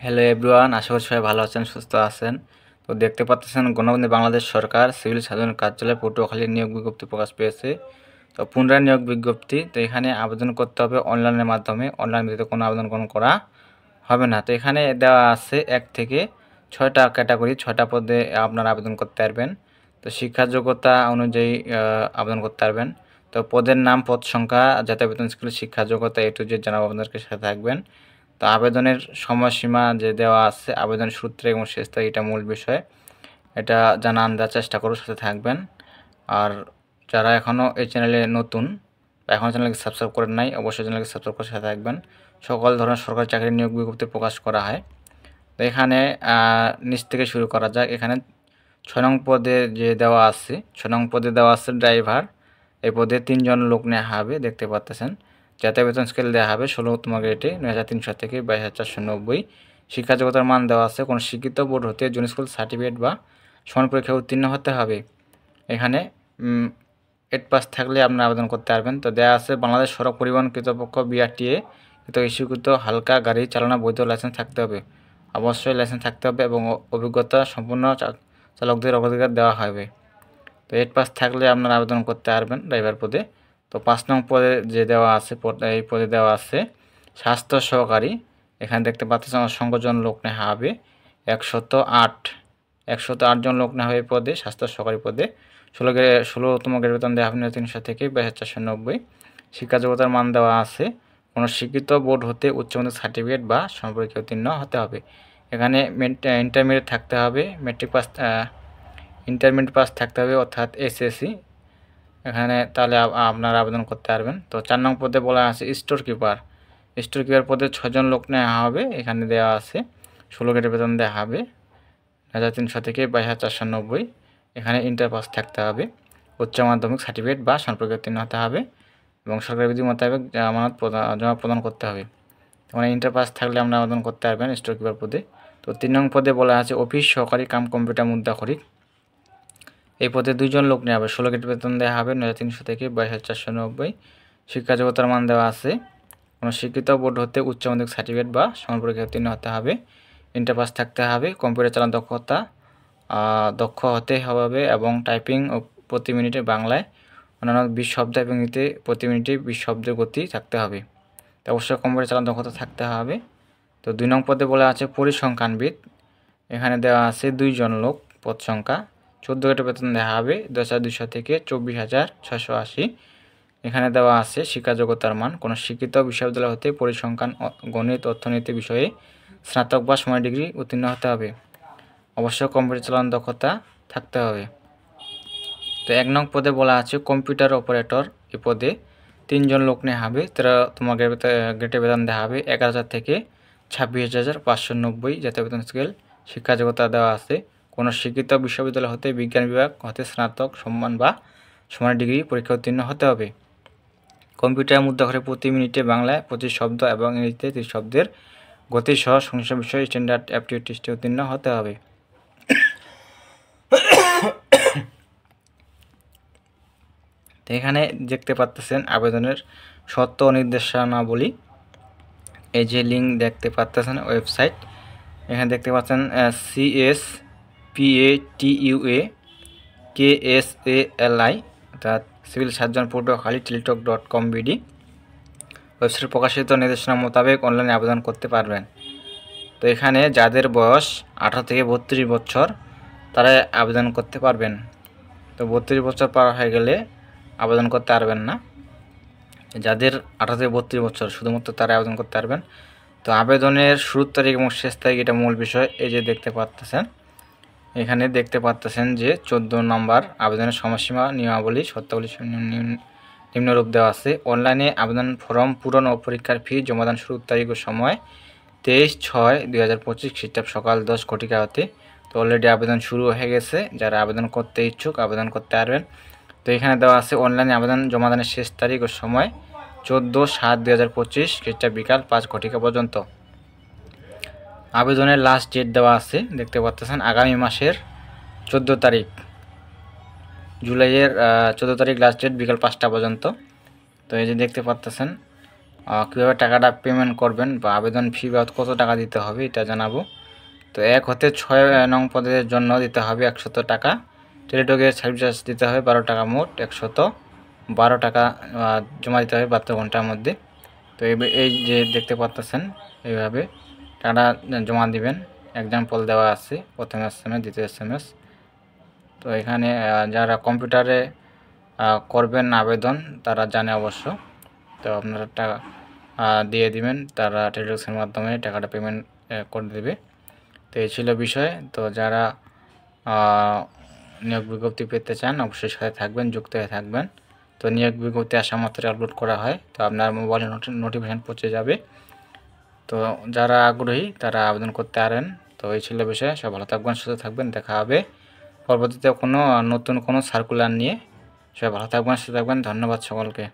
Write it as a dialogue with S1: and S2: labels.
S1: Hello everyone, আশা করি সবাই ভালো আছেন, সুস্থ আছেন। তো দেখতে পাচ্ছেন গণপ্রজাতন্ত্রী বাংলাদেশ সরকার সিভিল সার্জন কার্যালয় পটুয়াখালী নিয়োগ বিজ্ঞপ্তি প্রকাশ পেয়েছে। তো পুনরায় নিয়োগ বিজ্ঞপ্তি, তো এখানে আবেদন করতে হবে অনলাইনের মাধ্যমে। অনলাইন ভিত্তিতে কোনো আবেদন করা হবে না। তো এখানে দেওয়া আছে 1 থেকে 6টা ক্যাটাগরি, 6টা পদে আপনারা আবেদন করতে পারবেন। তো শিক্ষা যোগ্যতা অনুযায়ী আবেদন করতে পারবেন। তো পদের নাম, পদ সংখ্যা, জাতীয় বেতন স্কেল, শিক্ষা যোগ্যতা A to Z জানাবো, আপনাদেরকে সাথে থাকবেন। তো আবেদনের সময়সীমা যে দেওয়া আছে, আবেদন শুরু তারিখ এবং শেষ তারিখ, এটা মূল বিষয়। এটা জানার চেষ্টা করুন, সাথে থাকবেন। আর যারা এখনও এই চ্যানেলে নতুন বা এখনও চ্যানেলকে সাবস্ক্রাইব করেন নাই, অবশ্যই চ্যানেলকে সাবস্ক্রাইব করে সাথে থাকবেন। সকল ধরনের সরকারি চাকরির নিয়োগ বিজ্ঞপ্তি প্রকাশ করা হয়। তো এখানে নিচ থেকে শুরু করা যাক। এখানে 6 নং পদে যে দেওয়া আছে, 6 নং পদে দেওয়া আছে ড্রাইভার। এই পদে 3 জন লোক নেওয়া হবে, দেখতে পাচ্ছেন। জাতীয় বেতন স্কেল দেওয়া হবে 16তম গ্রেডে 9,300 থেকে 22,490। শিক্ষা যোগ্যতার মান দেওয়া আছে, কোনো শিক্ষিত বোর্ড হতে জুনিয়র স্কুল সার্টিফিকেট বা সমান পরীক্ষায় উত্তীর্ণ হতে হবে। এখানে 8 পাস থাকলে আপনারা আবেদন করতে পারবেন। তো দেওয়া আছে বাংলাদেশ সড়ক পরিবহন কর্তৃপক্ষ BRTA ইস্যুকৃত হালকা গাড়ি চালানো বৈধ লাইসেন্স থাকতে হবে। অবশ্যই লাইসেন্স থাকতে হবে এবং অভিজ্ঞতা সম্পন্ন চালকদের অগ্রাধিকার দেওয়া হবে। তো 8 পাস থাকলে আপনারা আবেদন করতে পারবেন ড্রাইভার পদে। তো 5 নং পদে যে দেওয়া আছে, এই পদে দেওয়া আছে স্বাস্থ্য সহকারী। এখানে দেখতে পাচ্ছেন অসংখ্য জন লোক নেওয়া হবে, 108 জন লোক নেওয়া হবে এই পদে, স্বাস্থ্য সহকারী পদে। 16তম গ্রেড বেতন দেওয়া হবে 300 থেকে 22,490। শিক্ষা যোগ্যতার মান দেওয়া আছে, কোনো শিক্ষিত বোর্ড হতে উচ্চমাধ্যমিক সার্টিফিকেট বা সমপরীক্ষায় উত্তীর্ণ হতে হবে। এখানে ইন্টারমিডিয়েট থাকতে হবে, মেট্রিক পাস, ইন্টারমিডিয়েট পাস থাকতে হবে, অর্থাৎ SSC। এখানে তাহলে আপনারা আবেদন করতে পারবেন। তো 4 নং পদে বলা আছে স্টোর কিপার। স্টোর কিপার পদে 6 জন লোক নেওয়া হবে। এখানে দেওয়া আছে 16 গ্রেড বেতন দেওয়া হবে 1,300 থেকে 22,490। এখানে ইন্টার পাস থাকতে হবে, উচ্চ মাধ্যমিক সার্টিফিকেট বা সমপরীক্ষায় উত্তীর্ণ হতে হবে এবং সরকারি বিধি মোতাবেক জমা প্রদান করতে হবে। মানে ইন্টার পাস থাকলে আমরা আবেদন করতে পারবেন স্টোর কিপার পদে। তো 3 নং পদে বলা আছে অফিস সহকারী কাম কম্পিউটার মুদ্রাক্ষরিক। এই পদে 2 জন লোক নেওয়া হবে, 16 গ্রেড বেতন দেওয়া হবে 9,300 থেকে 22,490। শিক্ষা যোগ্যতার মান দেওয়া আছে, কোনো শিক্ষিত বোর্ড হতে উচ্চ মাধ্যমিক সার্টিফিকেট বা সমান পরীক্ষায় উত্তীর্ণ হতে হবে, ইন্টার পাস থাকতে হবে, কম্পিউটার চালানোর দক্ষ হতে হবে এবং টাইপিং প্রতি মিনিটে বাংলায় অন্যান্য 20 শব্দ এবং ইংরেজিতে প্রতি মিনিটে 20 শব্দের গতি থাকতে হবে। তো অবশ্যই কম্পিউটার চালানোর দক্ষতা থাকতে হবে। তো 2 নং পদে বলা আছে পরিসংখ্যানবিদ। এখানে দেওয়া আছে 2 জন লোক, পদ সংখ্যা 14 গ্রেড বেতন দেওয়া হবে 10,200 থেকে 24,680। এখানে দেওয়া আছে শিক্ষা যোগ্যতার মান, কোনো শিক্ষিত বিশ্ববিদ্যালয় হতে পরিসংখ্যান, গণিত, অর্থনীতি বিষয়ে স্নাতক বা সময় ডিগ্রি উত্তীর্ণ হতে হবে। অবশ্যই কম্পিউটার চালানোর দক্ষতা থাকতে হবে। তো 1 নং পদে বলা আছে কম্পিউটার অপারেটর। এই পদে 3 জন লোক নেওয়া হবে। 13তম গ্রেডে বেতন দেওয়া হবে 11,000 থেকে 26,590 জাতীয় বেতন স্কেল। শিক্ষা যোগ্যতা দেওয়া আছে, কোনো শিক্ষিত বিশ্ববিদ্যালয় হতে বিজ্ঞান বিভাগ হতে স্নাতক সম্মান বা সমান ডিগ্রি পরীক্ষা উত্তীর্ণ হতে হবে। কম্পিউটার মুদ্রাক্ষরে প্রতি মিনিটে বাংলায় 25 শব্দ এবং ইংরেজিতে 30 শব্দের গতিসহ সংশ্লিষ্ট বিষয় স্ট্যান্ডার্ড অ্যাপটিটিউড টেস্টে উত্তীর্ণ হতে হবে। তো এখানে দেখতে পাচ্ছেন আবেদনের শর্ত ও নির্দেশনাবলী। এই যে লিঙ্ক দেখতে পাচ্ছেন ওয়েবসাইট, এখানে দেখতে পাচ্ছেন CSPATUA KSALI, অর্থাৎ সিভিল সার্জন পটুয়াখালী টেলিটক.com.bd। ওয়েবসাইটে প্রকাশিত নির্দেশনা মোতাবেক অনলাইনে আবেদন করতে পারবেন। তো এখানে যাদের বয়স 18 থেকে 32 বছর তারা আবেদন করতে পারবেন। তো 32 বছর পার হয়ে গেলে আবেদন করতে পারবেন না। যাদের 18 থেকে 32 বছর শুধুমাত্র তারা আবেদন করতে পারবেন। তো আবেদনের শুরুর তারিখ এবং শেষ তারিখ এটা মূল বিষয়। এই যে দেখতে পাচ্ছেন, এখানে দেখতে পাচ্ছেন যে 14 নম্বর আবেদনের সময়সীমা, নিয়মাবলী, শর্তাবলী নিম্নরূপ দেওয়া আছে। অনলাইনে আবেদন ফর্ম পূরণ ও পরীক্ষার ফি জমাদান শুরুর তারিখ ও সময় 23/6/2025 খ্রিস্টাব্দ সকাল 10 ঘটিকা হতে। তো অলরেডি আবেদন শুরু হয়ে গেছে, যারা আবেদন করতে ইচ্ছুক আবেদন করতে পারবেন। তো এখানে দেওয়া আছে অনলাইনে আবেদন জমাদানের শেষ তারিখ ও সময় 14/7/2025 খ্রিস্টাব্দ বিকাল 5 ঘটিকা পর্যন্ত। আবেদনের লাস্ট ডেট দেওয়া আছে, দেখতে পাচ্ছেন আগামী মাসের 14 তারিখ, জুলাইয়ের 14 তারিখ লাস্ট ডেট বিকাল 5টা পর্যন্ত। তো এই যে দেখতে পাচ্ছেন কীভাবে টাকাটা পেমেন্ট করবেন বা আবেদন ফি বাবদ কত টাকা দিতে হবে এটা জানাবো। তো 1 হতে 6 নং পদের জন্য দিতে হবে 100 টাকা। টেলিটকের সার্ভিস চার্জ দিতে হবে 12 টাকা, মোট 112 টাকা জমা দিতে হবে 72 ঘন্টার মধ্যে। তো এই যে দেখতে পাচ্ছেন এইভাবে টাকাটা জমা দিবেন। এক্সাম্পল দেওয়া আছে, প্রথম SMS, দ্বিতীয় SMS। তো এখানে যারা কম্পিউটারে করবেন আবেদন তারা জানে অবশ্য। তো আপনারা টাকা দিয়ে দিবেন, তারা টেলিটকের মাধ্যমে টাকাটা পেমেন্ট করে দেবে। তো এই ছিল বিষয়। তো যারা নিয়োগ বিজ্ঞপ্তি পেতে চান অবশ্যই সাথে থাকবেন, যুক্ত হয়ে থাকবেন। তো নিয়োগ বিজ্ঞপ্তি আসা মাত্র আপলোড করা হয়, তো আপনার মোবাইলে নোটিফিকেশান পৌঁছে যাবে। তো যারা আগ্রহী তারা আবেদন করতে পারেন। তো এই ছিল বিষয়। সব ভালো থাকবেন, সুস্থ থাকবেন, দেখা হবে পরবর্তীতে কোনো নতুন কোনো সার্কুলার নিয়ে। সবাই ভালো থাকবেন, সুস্থ থাকবেন। ধন্যবাদ সকলকে।